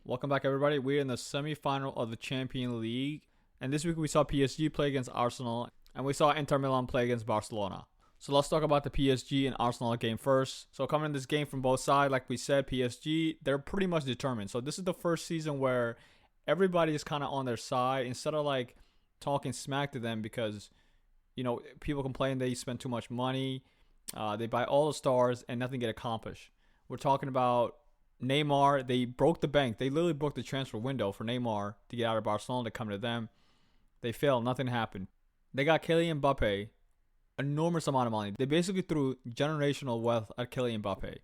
Welcome back, everybody. We're in the semi-final of the Champions League, and this week we saw PSG play against Arsenal, and we saw Inter Milan play against Barcelona. So let's talk about the PSG and Arsenal game first. So coming in this game from both sides, like we said, PSG, they're pretty much determined. So this is the first season where everybody is kind of on their side instead of like talking smack to them because, people complain they spend too much money. They buy all the stars and nothing get accomplished. We're talking about Neymar. They broke the bank. They literally broke the transfer window for Neymar to get out of Barcelona to come to them. They failed. Nothing happened. They got Kylian Mbappe, enormous amount of money. They basically threw generational wealth at Kylian Mbappe.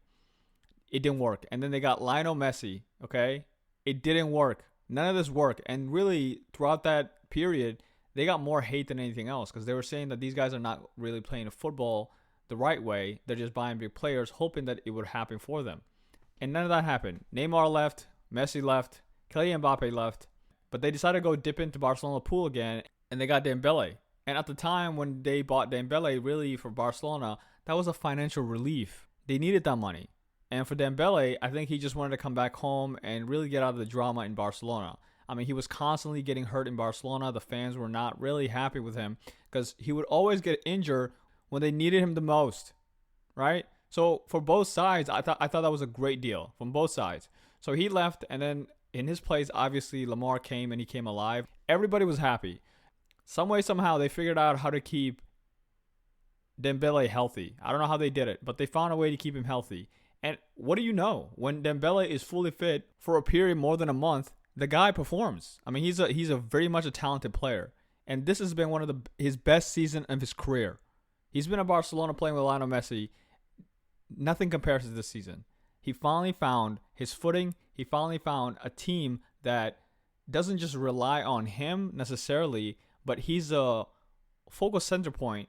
It didn't work. And then they got Lionel Messi. Okay, it didn't work. None of this worked. And really, throughout that period, they got more hate than anything else because they were saying that these guys are not really playing football the right way. They're just buying big players, hoping that it would happen for them. And none of that happened. Neymar left, Messi left, Kylian Mbappe left, but they decided to go dip into Barcelona pool again, and they got Dembele. And at the time when they bought Dembele, really for Barcelona, that was a financial relief. They needed that money. And for Dembele, I think he just wanted to come back home and really get out of the drama in Barcelona. I mean, he was constantly getting hurt in Barcelona. The fans were not really happy with him because he would always get injured when they needed him the most, right? So for both sides, I thought that was a great deal from both sides. So he left, and then in his place, obviously, Lamar came, and he came alive. Everybody was happy. Some way, somehow, they figured out how to keep Dembele healthy. I don't know how they did it, but they found a way to keep him healthy. And what do you know? When Dembele is fully fit for a period more than a month, the guy performs. I mean, he's a very much a talented player. And this has been one of his best season of his career. He's been at Barcelona playing with Lionel Messi. Nothing compares to this season. He finally found his footing. He finally found a team that doesn't just rely on him necessarily, but he's a focal center point,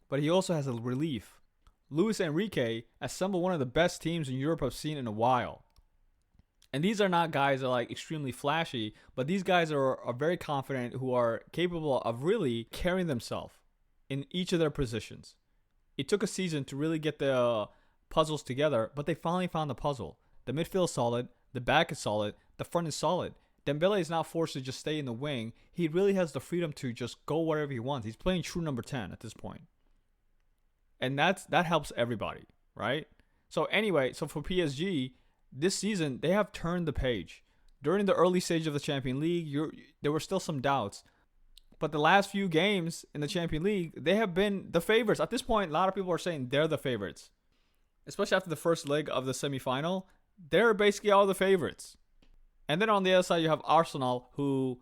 but he also has a relief. Luis Enrique assembled one of the best teams in Europe I've seen in a while. And these are not guys that are like extremely flashy, but these guys are very confident, who are capable of really carrying themselves in each of their positions. It took a season to really get the puzzles together, but they finally found the puzzle. The midfield is solid, the back is solid, the front is solid. Dembele is not forced to just stay in the wing. He really has the freedom to just go wherever he wants. He's playing true number 10 at this point. And that helps everybody, right? So anyway, so for PSG, this season, they have turned the page. During the early stage of the Champions League, there were still some doubts. But the last few games in the Champions League, they have been the favorites. At this point, a lot of people are saying they're the favorites. Especially after the first leg of the semifinal, they're basically all the favorites. And then on the other side, you have Arsenal, who,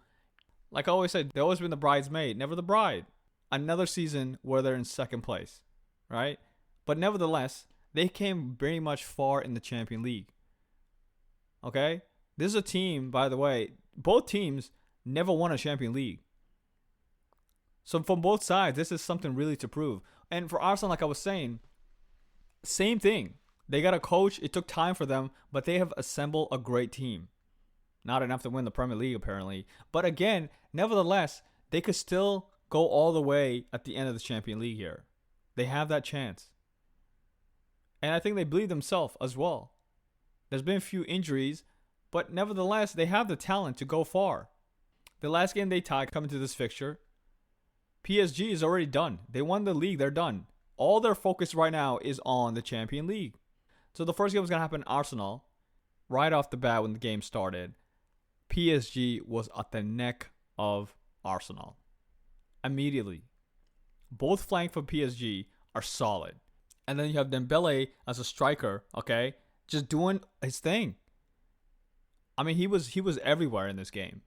like I always said, they've always been the bridesmaid, never the bride. Another season where they're in second place, right? But nevertheless, they came very much far in the Champions League. Okay? This is a team, by the way, both teams never won a Champions League. So from both sides, this is something really to prove. And for Arsenal, like I was saying, same thing. They got a coach. It took time for them, but they have assembled a great team. Not enough to win the Premier League, apparently. But again, nevertheless, they could still go all the way at the end of the Champions League here. They have that chance. And I think they believe themselves as well. There's been a few injuries, but nevertheless, they have the talent to go far. The last game they tied coming to this fixture, PSG is already done. They won the league. They're done. All their focus right now is on the Champions League. So the first game was going to happen in Arsenal. Right off the bat when the game started, PSG was at the neck of Arsenal. Immediately. Both flanks for PSG are solid. And then you have Dembele as a striker, okay? Just doing his thing. I mean, he was everywhere in this game.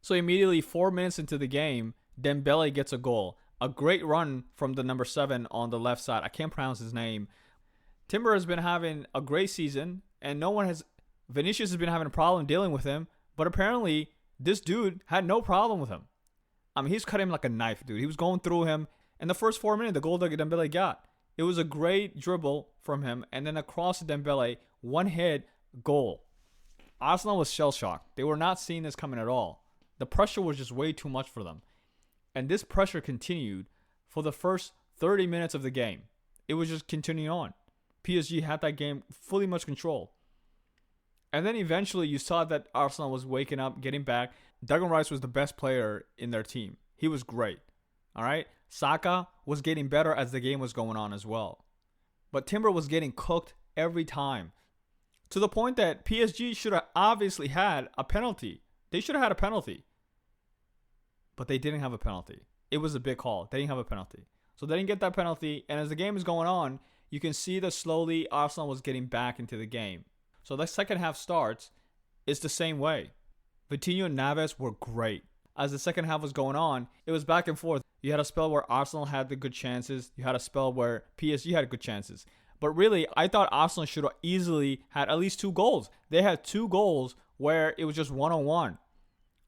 So immediately 4 minutes into the game, Dembele gets a goal. A great run from the number 7 on the left side. I can't pronounce his name. Timber has been having a great season, and Vinicius has been having a problem dealing with him, but apparently this dude had no problem with him. I mean, he's cut him like a knife, dude. He was going through him. In the first 4 minutes, the goal that Dembele got, it was a great dribble from him, and then across to Dembele, one hit, goal. Arsenal was shell-shocked. They were not seeing this coming at all. The pressure was just way too much for them. And this pressure continued for the first 30 minutes of the game. It was just continuing on. PSG had that game fully much control. And then eventually you saw that Arsenal was waking up, getting back. Declan Rice was the best player in their team. He was great. All right? Saka was getting better as the game was going on as well. But Timber was getting cooked every time. To the point that PSG should have obviously had a penalty. They should have had a penalty. But they didn't have a penalty. It was a big call. They didn't have a penalty. So they didn't get that penalty. And as the game is going on, you can see that slowly Arsenal was getting back into the game. So the second half starts, it's the same way. Vitinho and Naves were great. As the second half was going on, it was back and forth. You had a spell where Arsenal had the good chances. You had a spell where PSG had good chances. But really, I thought Arsenal should have easily had at least 2 goals. They had 2 goals where it was just one-on-one.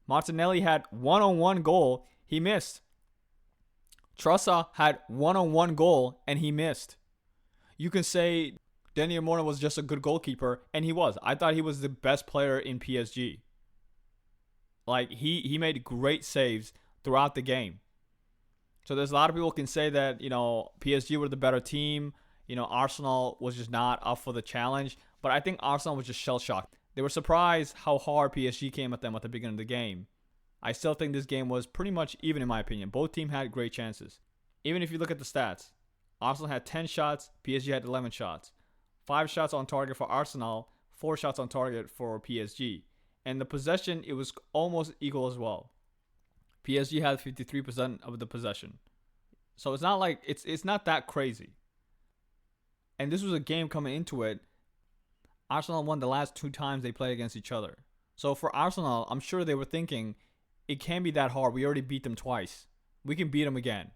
Martinelli had one-on-one goal. He missed. Trossard had one-on-one goal and he missed. You can say Dani Amorna was just a good goalkeeper, and he was. I thought he was the best player in PSG. Like, he made great saves throughout the game. So there's a lot of people can say that, PSG were the better team. Arsenal was just not up for the challenge. But I think Arsenal was just shell-shocked. They were surprised how hard PSG came at them at the beginning of the game. I still think this game was pretty much even in my opinion. Both teams had great chances. Even if you look at the stats, Arsenal had 10 shots, PSG had 11 shots. 5 shots on target for Arsenal, 4 shots on target for PSG. And the possession, it was almost equal as well. PSG had 53% of the possession. So it's not like, it's not that crazy. And this was a game coming into it. Arsenal won the last 2 times they played against each other. So for Arsenal, I'm sure they were thinking, it can't be that hard. We already beat them twice. We can beat them again.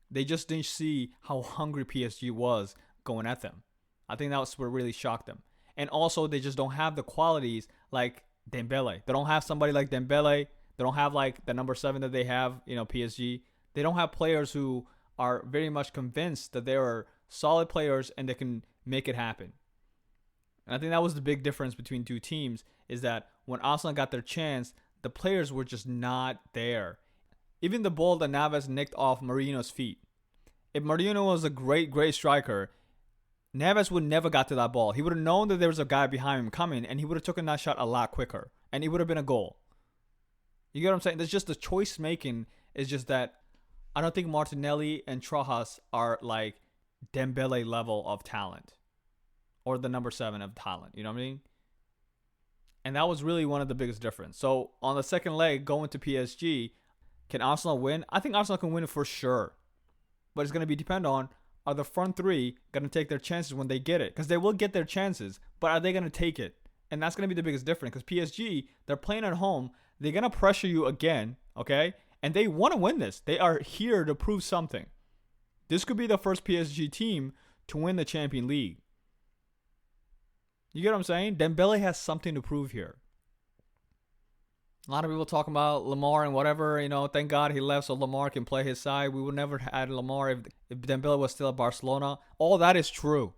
They just didn't see how hungry PSG was going at them. I think that was what really shocked them. And also, they just don't have the qualities like Dembele. They don't have somebody like Dembele. They don't have like the number 7 that they have, PSG. They don't have players who are very much convinced that they are solid players and they can make it happen. And I think that was the big difference between 2 teams is that when Arsenal got their chance, the players were just not there. Even the ball that Naves nicked off Marino's feet. If Marino was a great striker, Naves would never got to that ball. He would have known that there was a guy behind him coming, and he would have taken that shot a lot quicker. And it would have been a goal. You get what I'm saying? There's just the choice making is just that I don't think Martinelli and Trossard are like Dembele level of talent. Or the number 7 of talent. You know what I mean? And that was really one of the biggest difference. So on the second leg, going to PSG, can Arsenal win? I think Arsenal can win for sure. But it's going to be depend on, are the front 3 going to take their chances when they get it? Because they will get their chances, but are they going to take it? And that's going to be the biggest difference. Because PSG, they're playing at home. They're going to pressure you again, okay? And they want to win this. They are here to prove something. This could be the first PSG team to win the Champions League. You get what I'm saying? Dembele has something to prove here. A lot of people talking about Lamar and whatever, thank God he left so Lamar can play his side. We would never have had Lamar if Dembele was still at Barcelona. All that is true.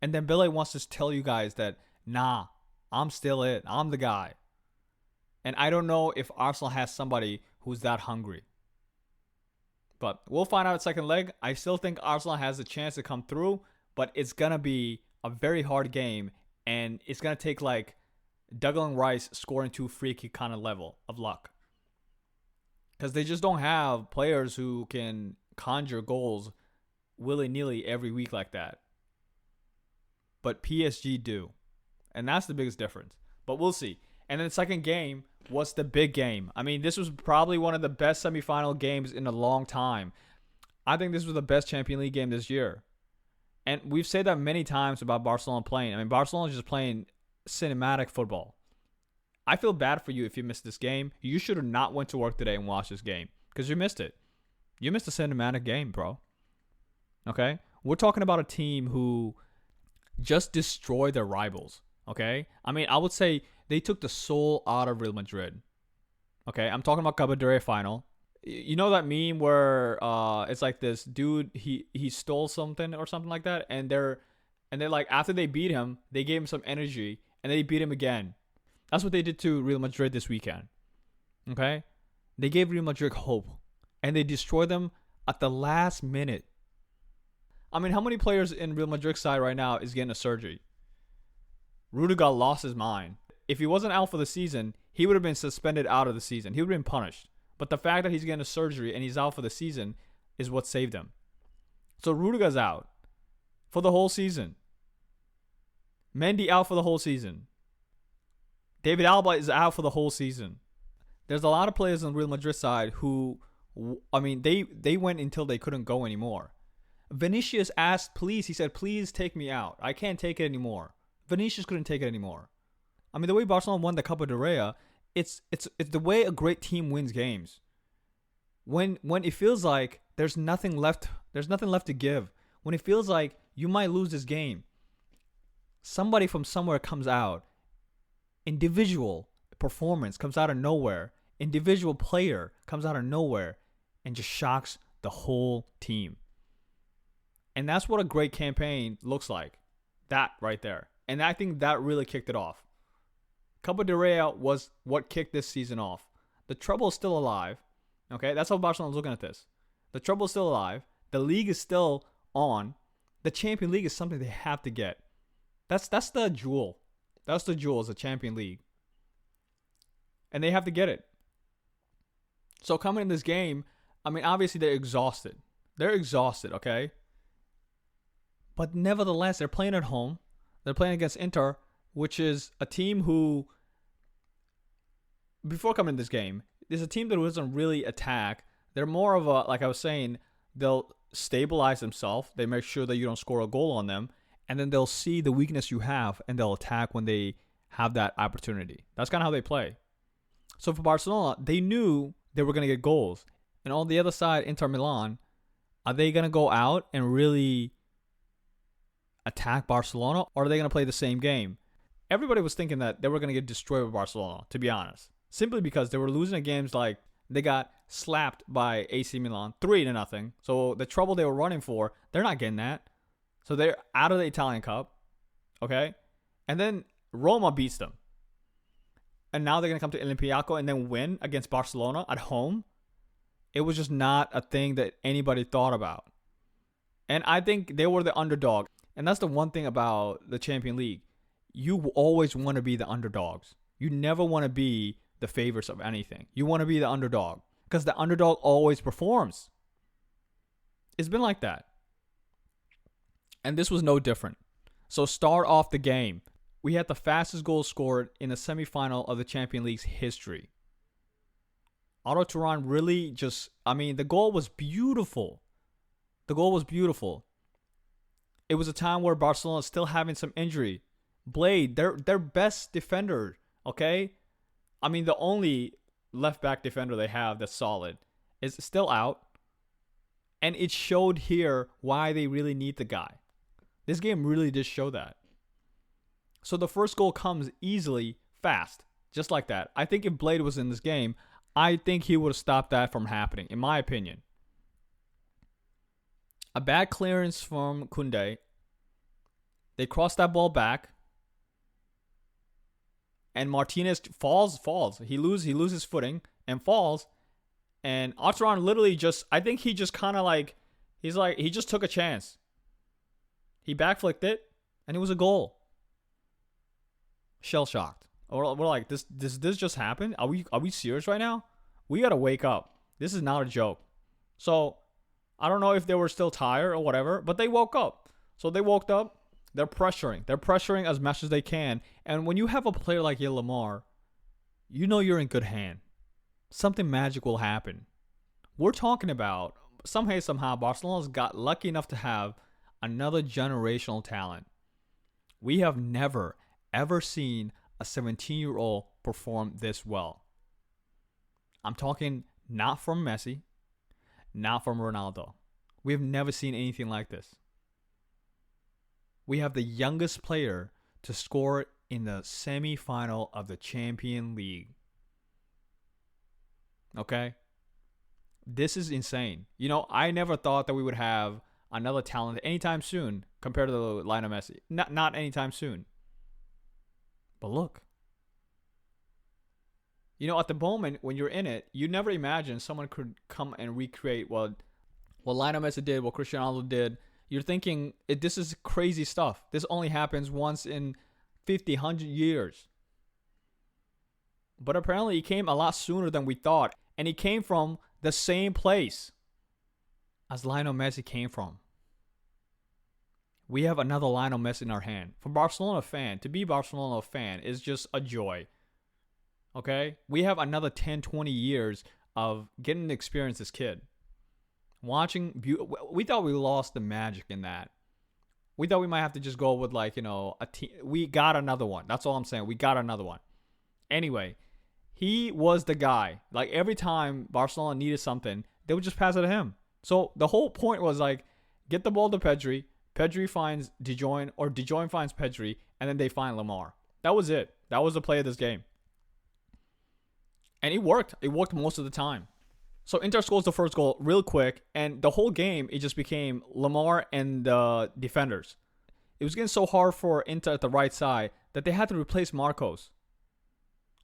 And Dembele wants to tell you guys that, nah, I'm still it. I'm the guy. And I don't know if Arsenal has somebody who's that hungry. But we'll find out second leg. I still think Arsenal has a chance to come through, but it's going to be a very hard game. And it's going to take like Declan Rice scoring 2 free kick kind of level of luck. Because they just don't have players who can conjure goals willy-nilly every week like that. But PSG do. And that's the biggest difference. But we'll see. And then the second game was the big game. I mean, this was probably one of the best semifinal games in a long time. I think this was the best Champions League game this year. And we've said that many times about Barcelona playing. I mean, Barcelona is just playing cinematic football. I feel bad for you if you missed this game. You should have not went to work today and watched this game because you missed it. You missed a cinematic game, bro. Okay? We're talking about a team who just destroyed their rivals. Okay? I mean, I would say they took the soul out of Real Madrid. Okay? I'm talking about Copa del Rey final. You know that meme where it's like this dude, he stole something or something like that, and they're like, after they beat him, they gave him some energy and they beat him again. That's what they did to Real Madrid this weekend. Okay? They gave Real Madrid hope and they destroyed them at the last minute. I mean, how many players in Real Madrid's side right now is getting a surgery? Rudiger lost his mind. If he wasn't out for the season, he would have been suspended out of the season. He would have been punished. But the fact that he's getting a surgery and he's out for the season is what saved him. So Rudiger's out for the whole season. Mendy out for the whole season. David Alba is out for the whole season. There's a lot of players on Real Madrid side who, they went until they couldn't go anymore. Vinicius asked, please, he said, please take me out. I can't take it anymore. Vinicius couldn't take it anymore. The way Barcelona won the Copa del Rey, it's the way a great team wins games. When it feels like there's nothing left to give. When it feels like you might lose this game, somebody from somewhere comes out. Individual performance comes out of nowhere. Individual player comes out of nowhere and just shocks the whole team. And that's what a great campaign looks like. That right there. And I think that really kicked it off. Copa del Rey was what kicked this season off. The trouble is still alive. Okay, that's how Barcelona's looking at this. The trouble is still alive. The league is still on. The Champions League is something they have to get. That's the jewel. That's the jewel, is the Champions League. And they have to get it. So coming in this game, obviously they're exhausted. They're exhausted, okay? But nevertheless, they're playing at home. They're playing against Inter, which is a team who, before coming in this game, is a team that doesn't really attack. They're more of a, like I was saying, they'll stabilize themselves. They make sure that you don't score a goal on them. And then they'll see the weakness you have and they'll attack when they have that opportunity. That's kind of how they play. So for Barcelona, they knew they were going to get goals. And on the other side, Inter Milan, are they going to go out and really attack Barcelona, or are they going to play the same game? Everybody was thinking that they were going to get destroyed by Barcelona, to be honest. Simply because they were losing at games like they got slapped by AC Milan 3-0. So the trouble they were running for, they're not getting that. So they're out of the Italian Cup, okay? And then Roma beats them. And now they're going to come to Olympiacos and then win against Barcelona at home. It was just not a thing that anybody thought about. And I think they were the underdog. And that's the one thing about the Champions League. You always want to be the underdogs. You never want to be the favorites of anything. You want to be the underdog. Because the underdog always performs. It's been like that. And this was no different. So start off the game. We had the fastest goal scored in a semifinal of the Champions League's history. Arda Turan really just, the goal was beautiful. The goal was beautiful. It was a time where Barcelona is still having some injury. Blade, their best defender, okay? The only left back defender they have that's solid is still out. And it showed here why they really need the guy. This game really did show that. So the first goal comes easily, fast, just like that. I think if Blade was in this game, I think he would have stopped that from happening, in my opinion. A bad clearance from Koundé. They cross that ball back. And Martinez falls. He loses footing and falls. And Arturan literally I think he just kind of he just took a chance. He backflicked it, and it was a goal. Shell shocked. We're like, this just happen? Are we serious right now? We gotta wake up. This is not a joke. So I don't know if they were still tired or whatever, but they woke up. So they woke up. They're pressuring. They're pressuring as much as they can. And when you have a player like Yamal, you know you're in good hand. Something magic will happen. We're talking about somehow Barcelona's got lucky enough to have another generational talent. We have never, ever seen a 17-year-old perform this well. I'm talking not from Messi, not from Ronaldo. We have never seen anything like this. We have the youngest player to score in the semi-final of the Champions League. Okay? This is insane. I never thought that we would have another talent anytime soon compared to Lionel Messi. Not anytime soon. But look. At the moment when you're in it, you never imagine someone could come and recreate what Lionel Messi did, what Cristiano Ronaldo did. You're thinking, this is crazy stuff. This only happens once in 50, 100 years. But apparently he came a lot sooner than we thought. And he came from the same place as Lionel Messi came from. We have another Lionel Messi in our hand. For Barcelona fan, to be Barcelona fan is just a joy. Okay? We have another 10, 20 years of getting to experience this kid. We thought we lost the magic in that. We thought we might have to just go with like, a team. We got another one. That's all I'm saying. We got another one. Anyway, he was the guy. Like every time Barcelona needed something, they would just pass it to him. So the whole point was like, get the ball to Pedri. Pedri finds De Jong, or De Jong finds Pedri, and then they find Lamar. That was it. That was the play of this game. And it worked. It worked most of the time. So Inter scores the first goal real quick, and the whole game, it just became Lamar and the defenders. It was getting so hard for Inter at the right side that they had to replace Marcos.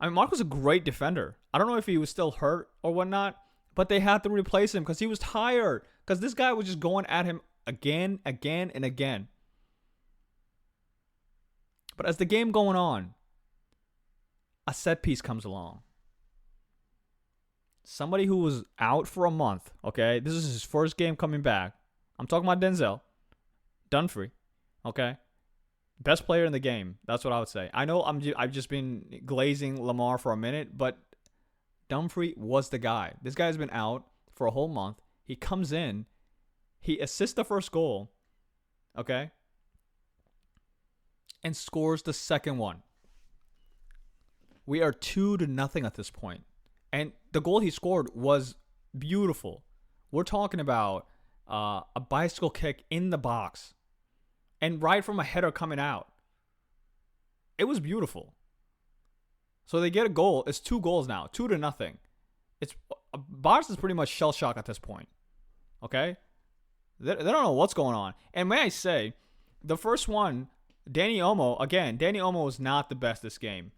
I mean, Marcos is a great defender. I don't know if he was still hurt or whatnot, but they had to replace him because he was tired. Because this guy was just going at him again, and again. But as the game going on, a set piece comes along. Somebody who was out for a month, okay? This is his first game coming back. I'm talking about Denzel Dumfries, okay? Best player in the game. That's what I would say. I know I've just been glazing Lamar for a minute, but Dumfries was the guy. This guy's been out for a whole month. He comes in. He assists the first goal, okay? And scores the second one. We are 2-0 at this point. And the goal he scored was beautiful. We're talking about a bicycle kick in the box. And right from a header coming out. It was beautiful. So they get a goal. It's 2 goals now. 2-0. It's Barca is pretty much shell shock at this point. Okay? They don't know what's going on. And may I say, the first one, Danny Olmo was not the best this game.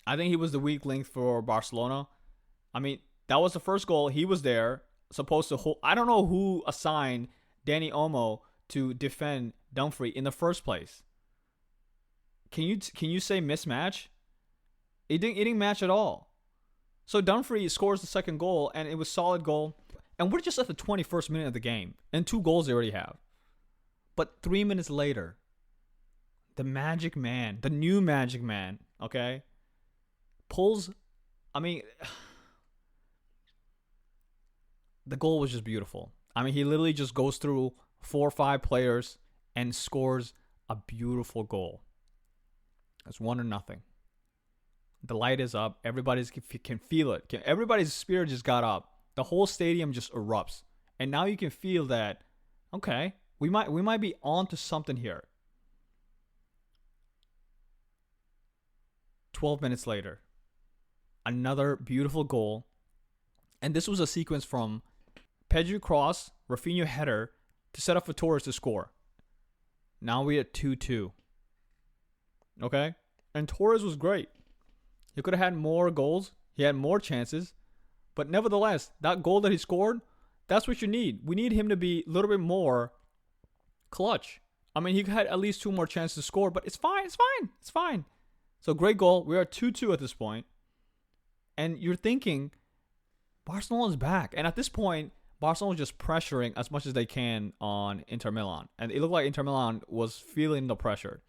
I think he was the weak link for Barcelona. I mean, that was the first goal. He was there, supposed to hold. I don't know who assigned Danny Olmo to defend Dumfries in the first place. Can you say mismatch? It didn't match at all. So Dumfries scores the second goal, and it was a solid goal. And we're just at the 21st minute of the game, and 2 goals they already have. But 3 minutes later, the Magic Man, the new Magic Man, okay, pulls. I mean, the goal was just beautiful. I mean, he literally just goes through 4 or 5 players and scores a beautiful goal. It's 1-0. The light is up. Everybody can feel it. Everybody's spirit just got up. The whole stadium just erupts. And now you can feel that, okay, we might be on to something here. 12 minutes later, another beautiful goal. And this was a sequence from Pedri cross, Rafinha header to set up for Torres to score. Now we're at 2-2. Okay? And Torres was great. He could have had more goals. He had more chances. But nevertheless, that goal that he scored, that's what you need. We need him to be a little bit more clutch. I mean, he had at least 2 more chances to score, but it's fine. So great goal. We are 2-2 at this point. And you're thinking, Barcelona's back. And at this point, Barcelona was just pressuring as much as they can on Inter Milan. And it looked like Inter Milan was feeling the pressure.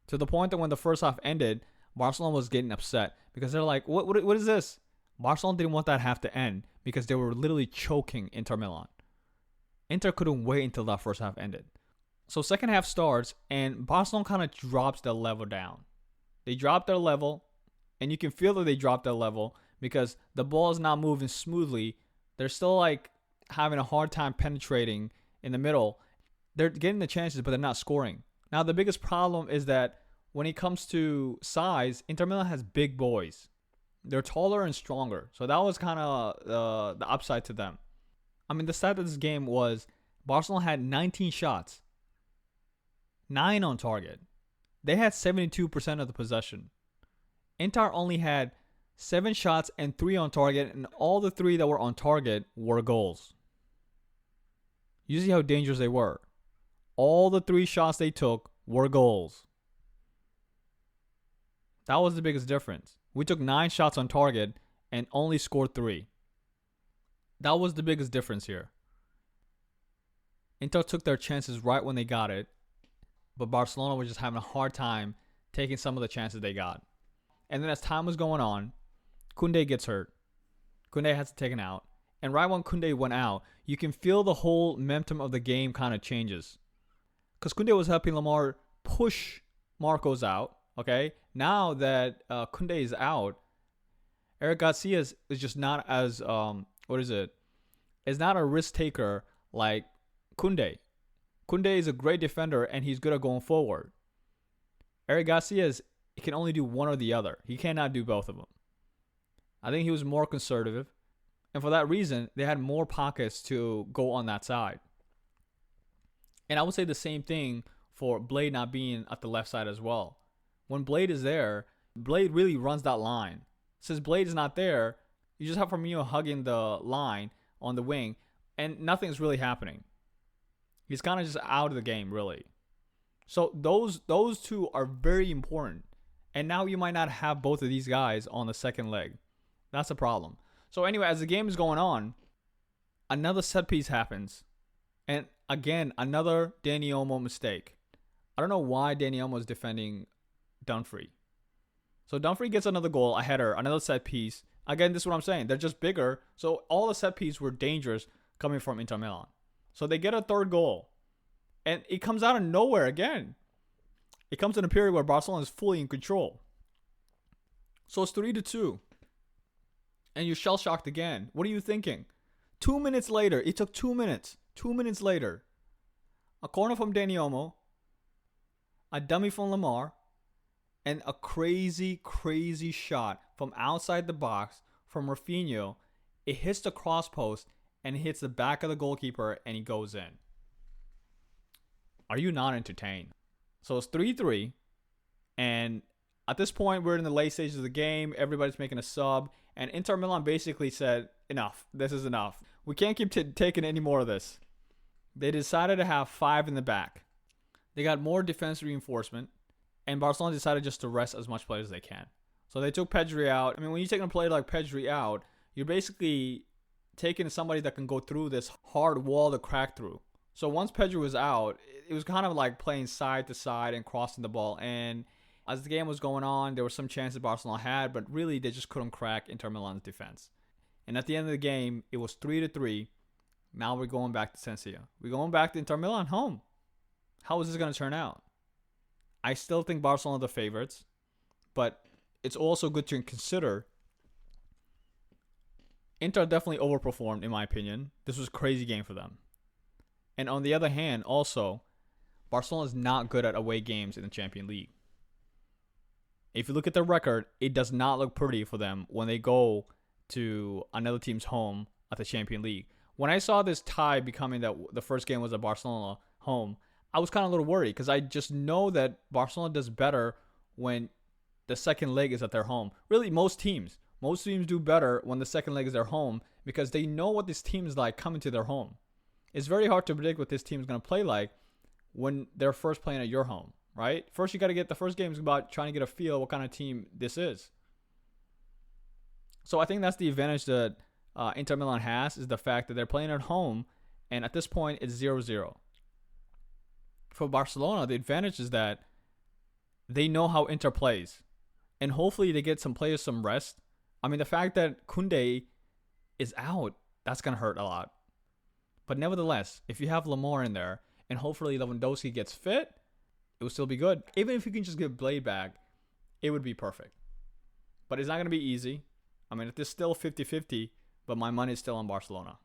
To the point that when the first half ended, Barcelona was getting upset. Because they're like, what is this? Barcelona didn't want that half to end because they were literally choking Inter Milan. Inter couldn't wait until that first half ended. So second half starts and Barcelona kind of drops their level down. They drop their level, and you can feel that they dropped their level because the ball is not moving smoothly. They're still like having a hard time penetrating in the middle. They're getting the chances, but they're not scoring. Now the biggest problem is that when it comes to size, Inter Milan has big boys. They're taller and stronger. So that was kind of the upside to them. I mean, the stat of this game was Barcelona had 19 shots. 9 on target. They had 72% of the possession. Inter only had 7 shots and 3 on target, and all the 3 that were on target were goals. You see how dangerous they were. All the 3 shots they took were goals. That was the biggest difference. We took 9 shots on target and only scored 3. That was the biggest difference here. Inter took their chances right when they got it, but Barcelona was just having a hard time taking some of the chances they got. And then as time was going on, Koundé gets hurt. Koundé has to take an out. And right when Koundé went out, you can feel the whole momentum of the game kind of changes. Because Koundé was helping Lamar push Marcos out. Okay, now that Koundé is out, Eric Garcia is just not as is not a risk taker like Koundé. Koundé is a great defender and he's good at going forward. Eric Garcia he can only do one or the other. He cannot do both of them. I think he was more conservative, and for that reason, they had more pockets to go on that side. And I would say the same thing for Blade not being at the left side as well. When Blade is there, Blade really runs that line. Since Blade is not there, you just have Firmino hugging the line on the wing, and nothing's really happening. He's kind of just out of the game, really. So those two are very important. And now you might not have both of these guys on the second leg. That's a problem. So anyway, as the game is going on, another set piece happens. And again, another Dani Olmo mistake. I don't know why Dani Olmo is defending Dumfries. So Dumfries gets another goal, a header, another set piece. Again, this is what I'm saying. They're just bigger. So all the set pieces were dangerous coming from Inter Milan. So they get a third goal. And it comes out of nowhere again. It comes in a period where Barcelona is fully in control. So it's 3-2. And you're shell-shocked again. What are you thinking? 2 minutes later, it took 2 minutes. 2 minutes later, a corner from Dani Olmo, a dummy from Lamar, and a crazy, crazy shot from outside the box from Rafinha. It hits the cross post and hits the back of the goalkeeper and he goes in. Are you not entertained? So it's 3-3. And at this point, we're in the late stages of the game. Everybody's making a sub. And Inter Milan basically said, enough. This is enough. We can't keep taking any more of this. They decided to have 5 in the back. They got more defense reinforcement. And Barcelona decided just to rest as much players as they can. So they took Pedri out. I mean, when you're taking a player like Pedri out, you're basically taking somebody that can go through this hard wall to crack through. So once Pedri was out, it was kind of like playing side to side and crossing the ball. And as the game was going on, there were some chances Barcelona had, but really they just couldn't crack Inter Milan's defense. And at the end of the game, it was 3-3. Now we're going back to San Siro. We're going back to Inter Milan home. How is this going to turn out? I still think Barcelona are the favorites, but it's also good to consider Inter definitely overperformed, in my opinion. This was a crazy game for them. And on the other hand, also, Barcelona is not good at away games in the Champions League. If you look at their record, it does not look pretty for them when they go to another team's home at the Champions League. When I saw this tie becoming that the first game was at Barcelona home, I was kind of a little worried because I just know that Barcelona does better when the second leg is at their home. Really, most teams do better when the second leg is their home because they know what this team is like coming to their home. It's very hard to predict what this team is going to play like when they're first playing at your home, right? First, you got to get the first game is about trying to get a feel what kind of team this is. So I think that's the advantage that Inter Milan has is the fact that they're playing at home, and at this point, it's 0-0. For Barcelona, the advantage is that they know how Inter plays, and hopefully they get some players some rest. I mean, the fact that Koundé is out, that's going to hurt a lot. But nevertheless, if you have Lamar in there, and hopefully Lewandowski gets fit, it will still be good. Even if you can just get Blade back, it would be perfect. But it's not going to be easy. I mean, it's still 50-50, but my money is still on Barcelona.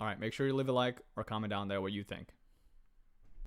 All right, make sure you leave a like or comment down there what you think.